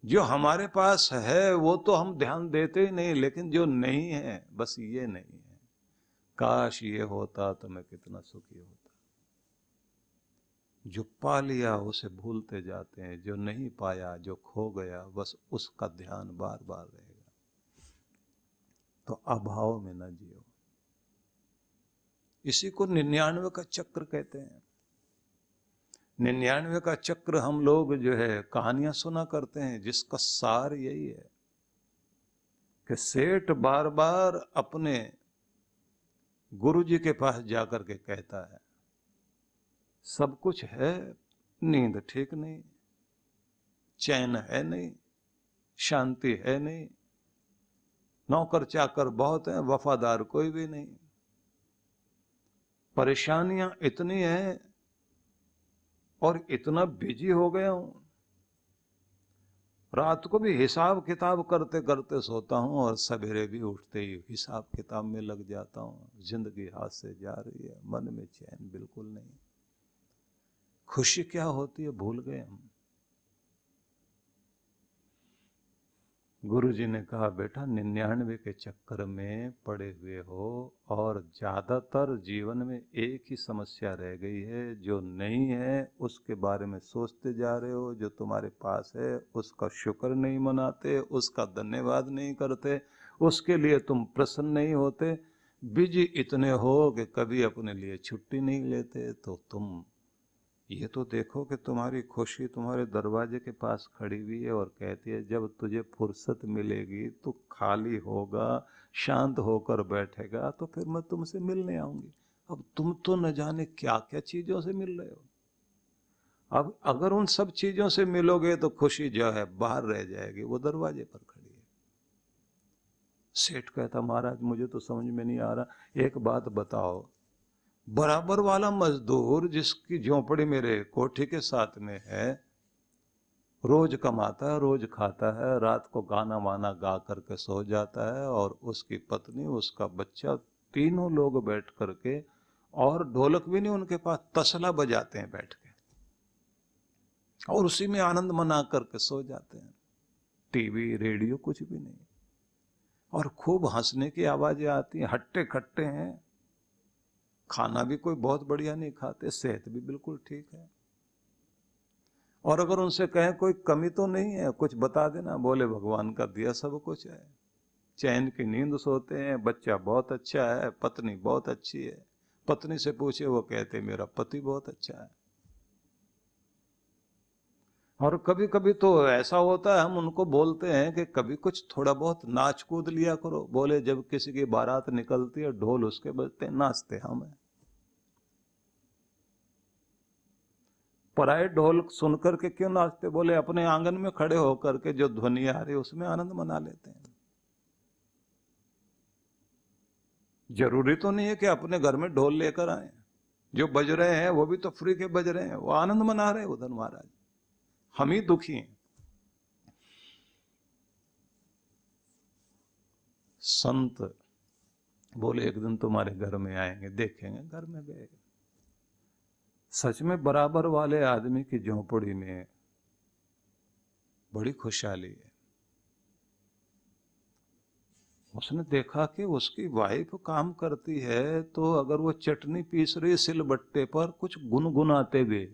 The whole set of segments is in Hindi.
जो हमारे पास है वो तो हम ध्यान देते ही नहीं, लेकिन जो नहीं है, बस ये नहीं है, काश ये होता तो मैं कितना सुखी होता। जो पा लिया उसे भूलते जाते हैं, जो नहीं पाया, जो खो गया, बस उसका ध्यान बार बार रहेगा। तो अभाव में न जियो। इसी को 99 का चक्र कहते हैं। 99 का चक्र हम लोग जो है कहानियां सुना करते हैं, जिसका सार यही है कि सेठ बार बार अपने गुरु जी के पास जाकर के कहता है, सब कुछ है, नींद ठीक नहीं, चैन है नहीं, शांति है नहीं, नौकर चाकर बहुत हैं, वफादार कोई भी नहीं, परेशानियां इतनी हैं और इतना बिजी हो गया हूं, रात को भी हिसाब किताब करते करते सोता हूं और सवेरे भी उठते ही हिसाब किताब में लग जाता हूं। जिंदगी हाथ से जा रही है, मन में चैन बिल्कुल नहीं, खुशी क्या होती है भूल गए हम। गुरु जी ने कहा, बेटा 99 के चक्कर में पड़े हुए हो और ज्यादातर जीवन में एक ही समस्या रह गई है, जो नहीं है उसके बारे में सोचते जा रहे हो, जो तुम्हारे पास है उसका शुक्र नहीं मनाते, उसका धन्यवाद नहीं करते, उसके लिए तुम प्रसन्न नहीं होते, बिजी इतने हो कि कभी अपने लिए छुट्टी नहीं लेते। तो तुम ये तो देखो कि तुम्हारी खुशी तुम्हारे दरवाजे के पास खड़ी हुई है और कहती है, जब तुझे फुर्सत मिलेगी तो खाली होगा, शांत होकर बैठेगा, तो फिर मैं तुमसे मिलने आऊंगी। अब तुम तो न जाने क्या क्या चीजों से मिल रहे हो। अब अगर उन सब चीजों से मिलोगे तो खुशी जो है बाहर रह जाएगी, वो दरवाजे पर खड़ी है। सेठ कहता, महाराज मुझे तो समझ में नहीं आ रहा, एक बात बताओ, बराबर वाला मजदूर जिसकी झोंपड़ी मेरे कोठी के साथ में है, रोज कमाता है, रोज खाता है, रात को गाना वाना गा करके सो जाता है, और उसकी पत्नी, उसका बच्चा, तीनों लोग बैठ करके, और ढोलक भी नहीं उनके पास, तसला बजाते हैं बैठ के, और उसी में आनंद मना करके सो जाते हैं। टीवी रेडियो कुछ भी नहीं, और खूब हंसने की आवाजें आती हैं, हट्टे खट्टे हैं, खाना भी कोई बहुत बढ़िया नहीं खाते, सेहत भी बिल्कुल ठीक है। और अगर उनसे कहें कोई कमी तो नहीं है, कुछ बता देना, बोले भगवान का दिया सब कुछ है, चैन की नींद सोते हैं, बच्चा बहुत अच्छा है, पत्नी बहुत अच्छी है। पत्नी से पूछे, वो कहते मेरा पति बहुत अच्छा है। और कभी कभी तो ऐसा होता है, हम उनको बोलते हैं कि कभी कुछ थोड़ा बहुत नाच कूद लिया करो। बोले जब किसी की बारात निकलती है, ढोल उसके बजते, नाचते हम हैं। पराए ढोल सुनकर के क्यों नाचते? बोले अपने आंगन में खड़े होकर के जो ध्वनि आ रही है उसमें आनंद मना लेते हैं। जरूरी तो नहीं है कि अपने घर में ढोल लेकर आए, जो बज रहे हैं वो भी तो फ्री के बज रहे हैं, वो आनंद मना रहे हैं उधर महाराज, हम ही दुखी हैं। संत बोले एक दिन तुम्हारे घर में आएंगे, देखेंगे। घर में गए, सच में बराबर वाले आदमी की झोंपड़ी में बड़ी खुशहाली है। उसने देखा कि उसकी वाइफ काम करती है, तो अगर वो चटनी पीस रही सिलबट्टे पर कुछ गुनगुनाते हुए,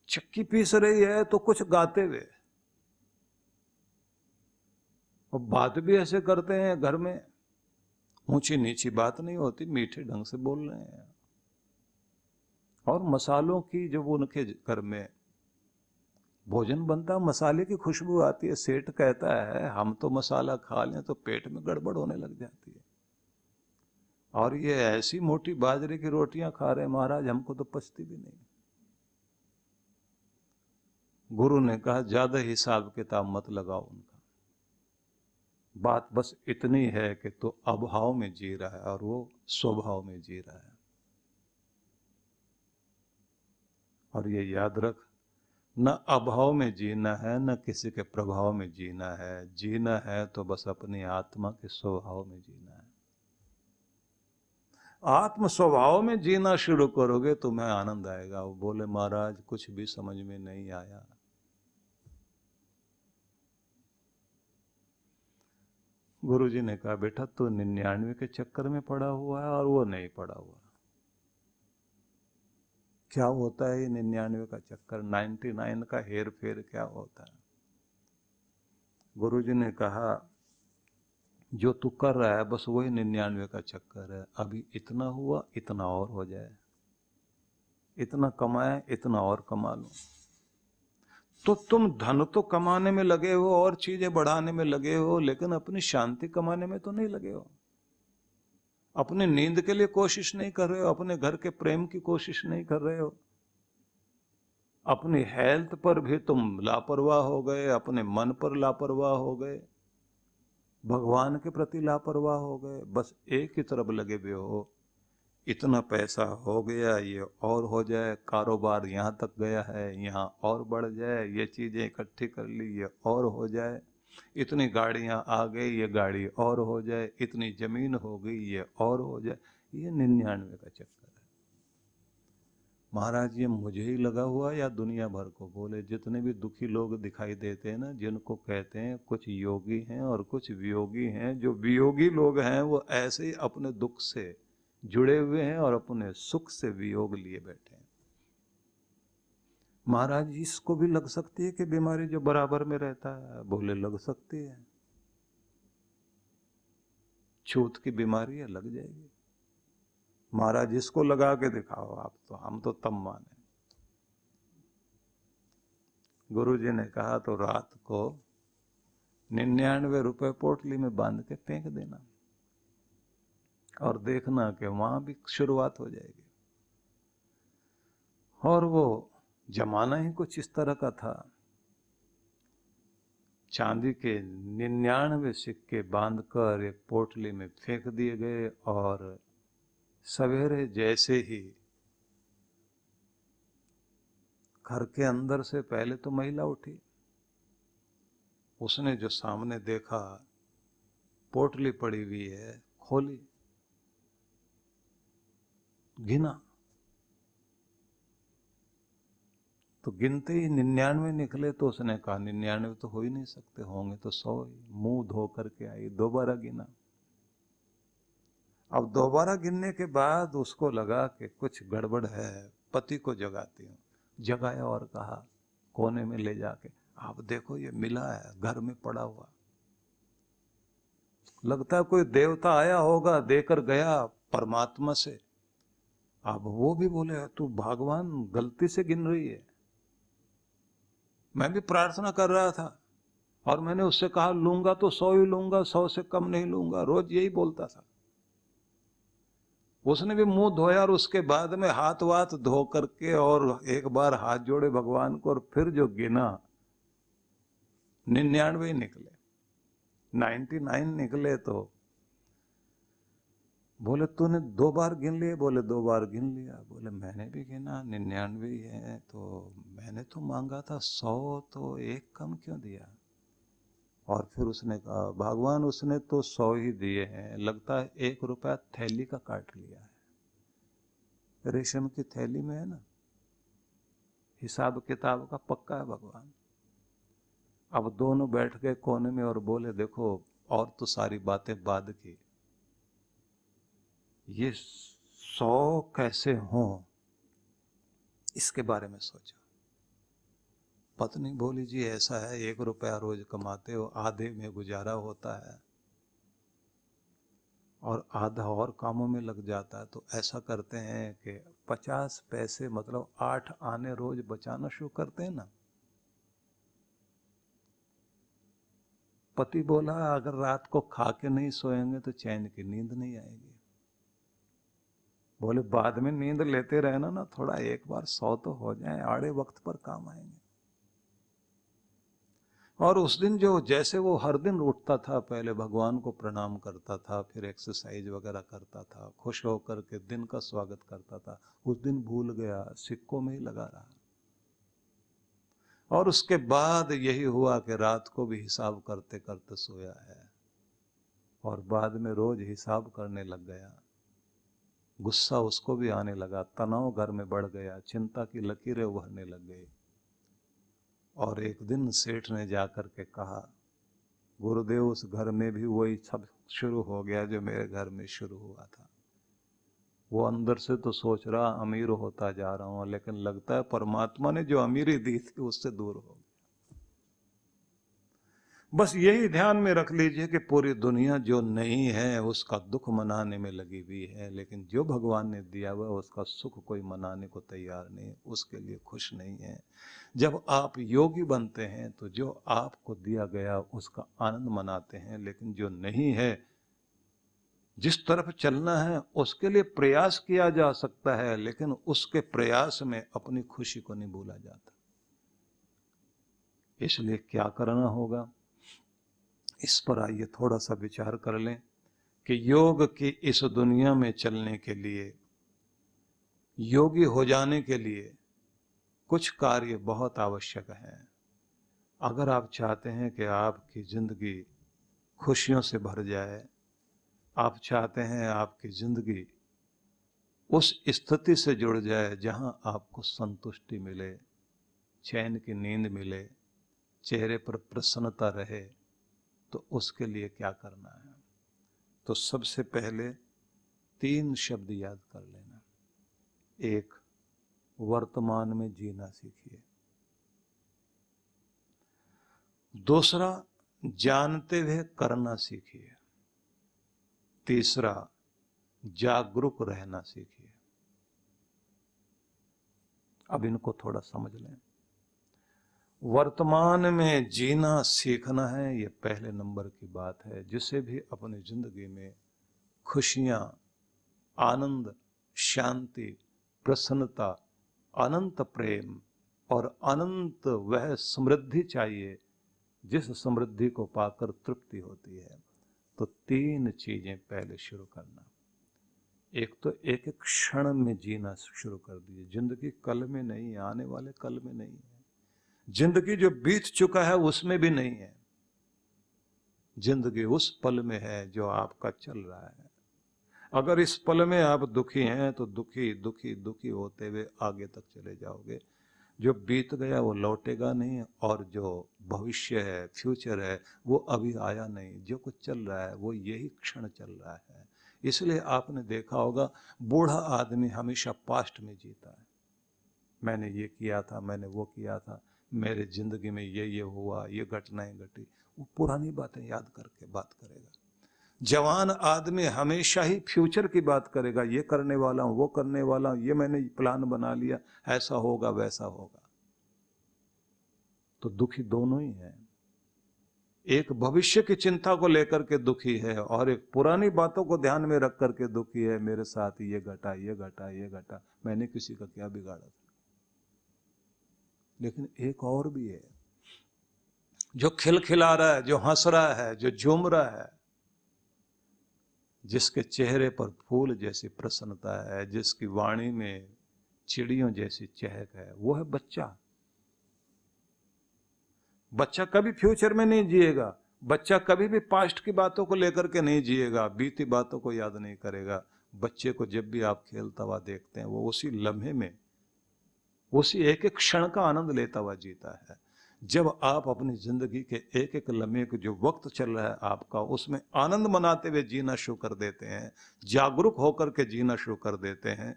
चक्की पीस रही है तो कुछ गाते हुए, और बात भी ऐसे करते हैं घर में, ऊंची नीची बात नहीं होती, मीठे ढंग से बोल रहे हैं। और मसालों की जब उनके घर में भोजन बनता, मसाले की खुशबू आती है, सेठ कहता है हम तो मसाला खा लें तो पेट में गड़बड़ होने लग जाती है, और ये ऐसी मोटी बाजरे की रोटियां खा रहे हैं महाराज, हमको तो पचती भी नहीं। गुरु ने कहा ज्यादा हिसाब किताब मत लगाओ उनका, बात बस इतनी है कि तो अभाव में जी रहा है और वो स्वभाव में जी रहा है। और ये याद रख, न अभाव में जीना है, न किसी के प्रभाव में जीना है। जीना है तो बस अपनी आत्मा के स्वभाव में जीना है। आत्म स्वभाव में जीना शुरू करोगे तुम्हें आनंद आएगा। वो बोले महाराज कुछ भी समझ में नहीं आया, गुरुजी ने कहा बेटा तू 99 के चक्कर में पड़ा हुआ है और वो नहीं पड़ा हुआ। क्या होता है ये 99 का चक्कर, 99 का हेर फेर क्या होता है? गुरुजी ने कहा जो तू कर रहा है बस वही 99 का चक्कर है। अभी इतना हुआ, इतना और हो जाए, इतना कमाए, इतना और कमा लो। तो तुम धन तो कमाने में लगे हो और चीजें बढ़ाने में लगे हो, लेकिन अपनी शांति कमाने में तो नहीं लगे हो। अपने नींद के लिए कोशिश नहीं कर रहे हो, अपने घर के प्रेम की कोशिश नहीं कर रहे हो, अपनी हेल्थ पर भी तुम लापरवाह हो गए, अपने मन पर लापरवाह हो गए, भगवान के प्रति लापरवाह हो गए, बस एक ही तरफ लगे हुए हो। इतना पैसा हो गया, ये और हो जाए, कारोबार यहाँ तक गया है, यहाँ और बढ़ जाए, ये चीजें इकट्ठी कर ली, ये और हो जाए, इतनी गाड़ियां आ गई, ये गाड़ी और हो जाए, इतनी जमीन हो गई, ये और हो जाए। ये 99 का चक्कर है। महाराज ये मुझे ही लगा हुआ या दुनिया भर को? बोले जितने भी दुखी लोग दिखाई देते हैं ना, जिनको कहते हैं कुछ योगी हैं और कुछ वियोगी हैं, जो वियोगी लोग हैं वो ऐसे ही अपने दुख से जुड़े हुए हैं और अपने सुख से वियोग लिए बैठे हैं। महाराज इसको भी लग सकती है कि बीमारी जो बराबर में रहता है? बोले लग सकती है, छूत की बीमारी है, लग जाएगी। महाराज इसको लगा के दिखाओ आप, तो हम तो तब माने। गुरुजी ने कहा तो रात को 99 रुपए पोटली में बांध के फेंक देना और देखना कि वहां भी शुरुआत हो जाएगी। और वो जमाना ही कुछ इस तरह का था। चांदी के 99 सिक्के बांधकर एक पोटली में फेंक दिए गए और सवेरे जैसे ही घर के अंदर से पहले तो महिला उठी, उसने जो सामने देखा पोटली पड़ी हुई है, खोली, गिना, तो गिनते ही 99 निकले। तो उसने कहा 99 तो हो ही नहीं सकते, होंगे तो 100 ही। मुंह धो करके आई, दोबारा गिना। अब दोबारा गिनने के बाद उसको लगा कि कुछ गड़बड़ है, पति को जगाती हूँ। जगाया और कहा कोने में ले जाके, आप देखो ये मिला है घर में पड़ा हुआ, लगता है कोई देवता आया होगा, देकर गया परमात्मा से। अब वो भी बोले तू भगवान गलती से गिन रही है, मैं भी प्रार्थना कर रहा था और मैंने उससे कहा लूंगा तो 100 ही लूंगा, 100 से कम नहीं लूंगा, रोज यही बोलता था। उसने भी मुंह धोया और उसके बाद में हाथ वाथ धो करके और एक बार हाथ जोड़े भगवान को, और फिर जो गिना 99 निकले, 99 निकले। तो बोले तूने 2 बार गिन लिए? बोले 2 बार गिन लिया। बोले मैंने भी गिना 99 ही है, तो मैंने तो मांगा था 100, तो एक कम क्यों दिया? और फिर उसने कहा भगवान उसने तो 100 ही दिए हैं, लगता है 1 रुपया थैली का काट लिया है, रेशम की थैली में है ना, हिसाब किताब का पक्का है भगवान। अब दोनों बैठ गए कोने में और बोले देखो और तो सारी बातें बाद की, ये 100 कैसे हों इसके बारे में सोचो। पत्नी बोली जी ऐसा है 1 रुपया रोज कमाते हो, आधे में गुजारा होता है और आधा और कामों में लग जाता है, तो ऐसा करते हैं कि 50 पैसे मतलब 8 आने रोज बचाना शुरू करते हैं ना। पति बोला अगर रात को खा के नहीं सोएंगे तो चैन की नींद नहीं आएगी। बोले बाद में नींद लेते रहना ना, थोड़ा एक बार 100 तो हो जाए, आड़े वक्त पर काम आएंगे। और उस दिन जो जैसे वो हर दिन उठता था, पहले भगवान को प्रणाम करता था, फिर एक्सरसाइज वगैरह करता था, खुश होकर के दिन का स्वागत करता था, उस दिन भूल गया, सिक्कों में ही लगा रहा। और उसके बाद यही हुआ कि रात को भी हिसाब करते करते सोया है और बाद में रोज हिसाब करने लग गया। गुस्सा उसको भी आने लगा, तनाव घर में बढ़ गया, चिंता की लकीरें उभरने लग गई। और एक दिन सेठ ने जाकर के कहा गुरुदेव उस घर में भी वही सब शुरू हो गया जो मेरे घर में शुरू हुआ था। वो अंदर से तो सोच रहा अमीर होता जा रहा हूं, लेकिन लगता है परमात्मा ने जो अमीरी दी थी उससे दूर हो गया। बस यही ध्यान में रख लीजिए कि पूरी दुनिया जो नहीं है उसका दुख मनाने में लगी हुई है, लेकिन जो भगवान ने दिया हुआ उसका सुख कोई मनाने को तैयार नहीं, उसके लिए खुश नहीं है। जब आप योगी बनते हैं तो जो आपको दिया गया उसका आनंद मनाते हैं, लेकिन जो नहीं है, जिस तरफ चलना है उसके लिए प्रयास किया जा सकता है, लेकिन उसके प्रयास में अपनी खुशी को नहीं भूला जाता। इसलिए क्या करना होगा, इस पर आइए थोड़ा सा विचार कर लें कि योग की इस दुनिया में चलने के लिए, योगी हो जाने के लिए कुछ कार्य बहुत आवश्यक हैं। अगर आप चाहते हैं कि आपकी जिंदगी खुशियों से भर जाए, आप चाहते हैं आपकी जिंदगी उस स्थिति से जुड़ जाए जहां आपको संतुष्टि मिले, चैन की नींद मिले, चेहरे पर प्रसन्नता रहे, तो उसके लिए क्या करना है? तो सबसे पहले 3 शब्द याद कर लेना। 1, वर्तमान में जीना सीखिए। दूसरा, जानते हुए करना सीखिए। तीसरा, जागरूक रहना सीखिए। अब इनको थोड़ा समझ लें। वर्तमान में जीना सीखना है, ये पहले नंबर की बात है। जिसे भी अपनी जिंदगी में खुशियां, आनंद, शांति, प्रसन्नता, अनंत प्रेम और अनंत वह समृद्धि चाहिए जिस समृद्धि को पाकर तृप्ति होती है, तो 3 चीजें पहले शुरू करना। एक तो एक एक क्षण में जीना शुरू कर दीजिए। जिंदगी कल में नहीं है, आने वाले कल में नहीं है, जिंदगी जो बीत चुका है उसमें भी नहीं है। जिंदगी उस पल में है जो आपका चल रहा है। अगर इस पल में आप दुखी हैं तो दुखी दुखी दुखी होते हुए आगे तक चले जाओगे। जो बीत गया वो लौटेगा नहीं, और जो भविष्य है, फ्यूचर है, वो अभी आया नहीं। जो कुछ चल रहा है वो यही क्षण चल रहा है। इसलिए आपने देखा होगा बूढ़ा आदमी हमेशा पास्ट में जीता है। मैंने ये किया था, मैंने वो किया था, मेरे जिंदगी में ये हुआ, ये घटनाएं घटी, वो पुरानी बातें याद करके बात करेगा। जवान आदमी हमेशा ही फ्यूचर की बात करेगा, ये करने वाला हूं, वो करने वाला हूं, ये मैंने प्लान बना लिया, ऐसा होगा वैसा होगा। तो दुखी दोनों ही हैं। एक भविष्य की चिंता को लेकर के दुखी है और एक पुरानी बातों को ध्यान में रख करके दुखी है। मेरे साथ ये घटा, ये घटा, ये घटा, मैंने किसी का क्या बिगाड़ा था। लेकिन एक और भी है जो खिलखिला रहा है, जो हंस रहा है, जो झूम रहा है, जिसके चेहरे पर फूल जैसी प्रसन्नता है, जिसकी वाणी में चिड़ियों जैसी चहक है, वो है बच्चा। बच्चा कभी फ्यूचर में नहीं जिएगा। बच्चा कभी भी पास्ट की बातों को लेकर के नहीं जिएगा, बीती बातों को याद नहीं करेगा। बच्चे को जब भी आप खेलता हुआ देखते हैं, वो उसी लम्हे में, उसी एक एक क्षण का आनंद लेता हुआ जीता है। जब आप अपनी जिंदगी के एक एक लम्हे के जो वक्त चल रहा है आपका, उसमें आनंद मनाते हुए जीना शुरू कर देते हैं, जागरूक होकर के जीना शुरू कर देते हैं,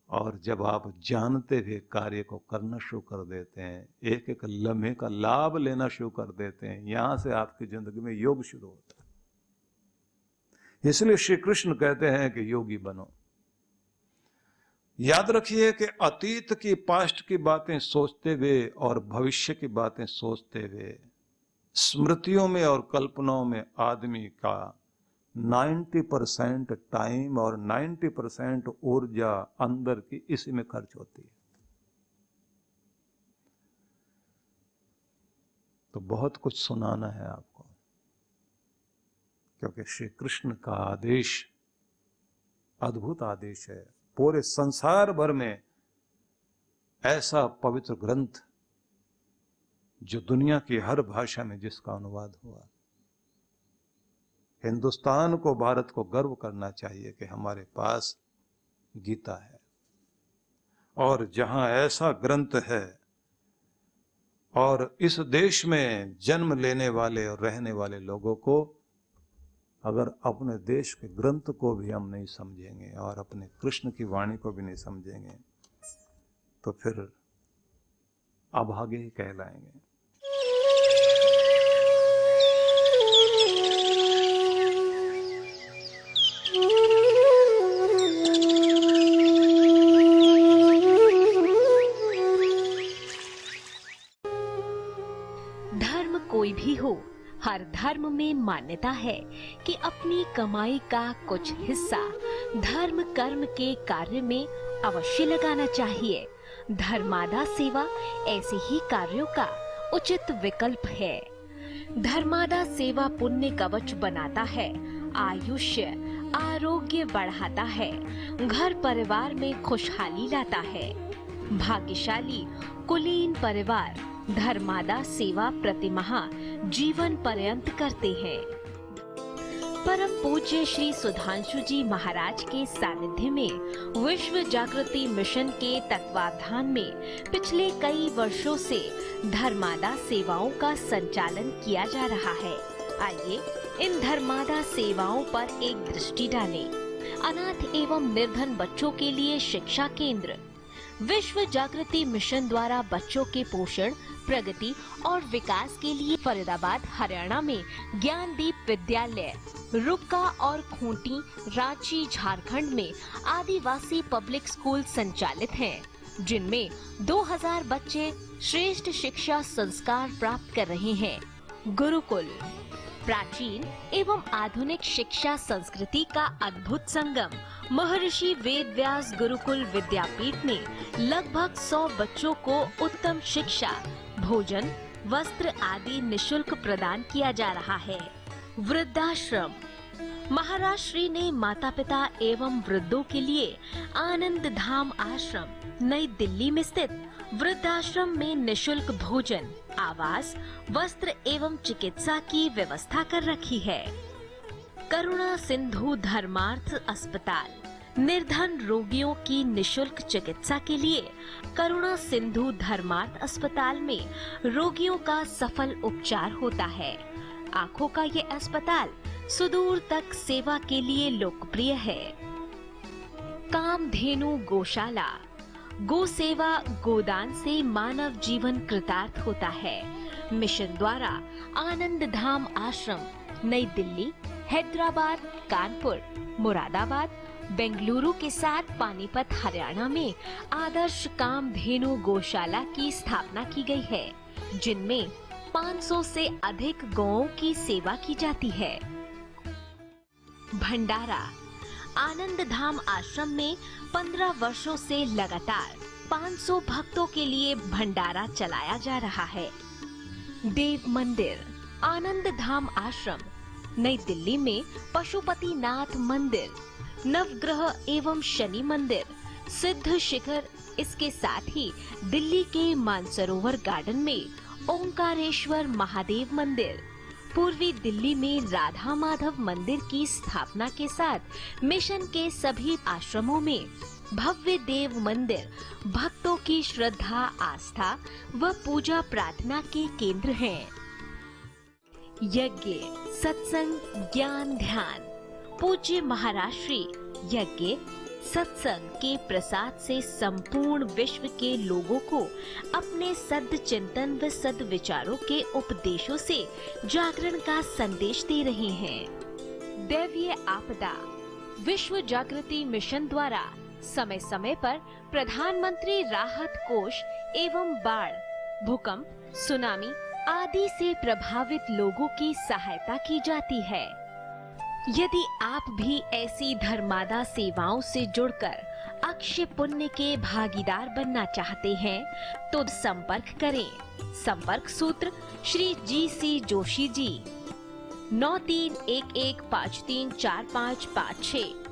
और जब आप जानते हुए कार्य को करना शुरू कर देते हैं, एक एक लम्हे का लाभ लेना शुरू कर देते हैं, यहां से आपकी जिंदगी में योग शुरू होता है। इसलिए श्री कृष्ण कहते हैं कि योगी बनो। याद रखिए कि अतीत की, पास्ट की बातें सोचते हुए और भविष्य की बातें सोचते हुए स्मृतियों में और कल्पनाओं में आदमी का 90% टाइम और 90% ऊर्जा अंदर की इसी में खर्च होती है। तो बहुत कुछ सुनाना है आपको, क्योंकि श्री कृष्ण का आदेश अद्भुत आदेश है। पूरे संसार भर में ऐसा पवित्र ग्रंथ जो दुनिया की हर भाषा में जिसका अनुवाद हुआ, हिंदुस्तान को, भारत को गर्व करना चाहिए कि हमारे पास गीता है। और जहां ऐसा ग्रंथ है और इस देश में जन्म लेने वाले और रहने वाले लोगों को अगर अपने देश के ग्रंथ को भी हम नहीं समझेंगे और अपने कृष्ण की वाणी को भी नहीं समझेंगे तो फिर अभागे ही कहलाएंगे। धर्म कोई भी हो, हर धर्म में मान्यता है कि अपनी कमाई का कुछ हिस्सा धर्म कर्म के कार्य में अवश्य लगाना चाहिए। धर्मादा सेवा ऐसे ही कार्यों का उचित विकल्प है। धर्मादा सेवा पुण्य कवच बनाता है, आयुष्य आरोग्य बढ़ाता है, घर परिवार में खुशहाली लाता है। भाग्यशाली कुलीन परिवार धर्मादा सेवा प्रतिमाह जीवन पर्यंत करते हैं। परम पूज्य श्री सुधांशु जी महाराज के सानिध्य में विश्व जागृति मिशन के तत्वाधान में पिछले कई वर्षों से धर्मादा सेवाओं का संचालन किया जा रहा है। आइए इन धर्मादा सेवाओं पर एक दृष्टि डालें। अनाथ एवं निर्धन बच्चों के लिए शिक्षा केंद्र। विश्व जागृति मिशन द्वारा बच्चों के पोषण, प्रगति और विकास के लिए फरीदाबाद हरियाणा में ज्ञानदीप विद्यालय, रुक्का और खूंटी रांची झारखंड में आदिवासी पब्लिक स्कूल संचालित हैं, जिनमें 2000 बच्चे श्रेष्ठ शिक्षा संस्कार प्राप्त कर रहे हैं। गुरुकुल प्राचीन एवं आधुनिक शिक्षा संस्कृति का अद्भुत संगम महर्षि वेद व्यास गुरुकुल विद्यापीठ में लगभग 100 बच्चों को उत्तम शिक्षा, भोजन, वस्त्र आदि निशुल्क प्रदान किया जा रहा है। वृद्धाश्रम महाराज श्री ने माता पिता एवं वृद्धों के लिए आनंद धाम आश्रम नई दिल्ली में स्थित वृद्धाश्रम में निशुल्क भोजन, आवास, वस्त्र एवं चिकित्सा की व्यवस्था कर रखी है। करुणा सिंधु धर्मार्थ अस्पताल निर्धन रोगियों की निशुल्क चिकित्सा के लिए करुणा सिंधु धर्मार्थ अस्पताल में रोगियों का सफल उपचार होता है। आँखों का ये अस्पताल सुदूर तक सेवा के लिए लोकप्रिय है। कामधेनु गौशाला गो सेवा गोदान से मानव जीवन कृतार्थ होता है। मिशन द्वारा आनंद धाम आश्रम नई दिल्ली, हैदराबाद, कानपुर, मुरादाबाद, बेंगलुरु के साथ पानीपत हरियाणा में आदर्श कामधेनु गौशाला की स्थापना की गई है, जिनमें 500 से अधिक गौओं की सेवा की जाती है। भंडारा आनंद धाम आश्रम में 15 वर्षों से लगातार 500 भक्तों के लिए भंडारा चलाया जा रहा है। देव मंदिर आनंद धाम आश्रम नई दिल्ली में पशुपति नाथ मंदिर, नवग्रह एवं शनि मंदिर, सिद्ध शिखर, इसके साथ ही दिल्ली के मानसरोवर गार्डन में ओंकारेश्वर महादेव मंदिर, पूर्वी दिल्ली में राधा माधव मंदिर की स्थापना के साथ मिशन के सभी आश्रमों में भव्य देव मंदिर भक्तों की श्रद्धा, आस्था व पूजा प्रार्थना के केंद्र हैं। यज्ञ, सत्संग, ज्ञान, ध्यान पूज्य महाराज श्री यज्ञ सत्संग के प्रसाद से संपूर्ण विश्व के लोगों को अपने सद चिंतन व सद विचारों के उपदेशों से जागरण का संदेश दे रहे हैं। दैवीय आपदा विश्व जागृति मिशन द्वारा समय समय पर प्रधानमंत्री राहत कोष एवं बाढ़, भूकंप, सुनामी आदि से प्रभावित लोगों की सहायता की जाती है। यदि आप भी ऐसी धर्मादा सेवाओं से जुड़कर अक्षय पुण्य के भागीदार बनना चाहते हैं तो संपर्क करें। संपर्क सूत्र श्री जी.सी. जोशी जी 9311534556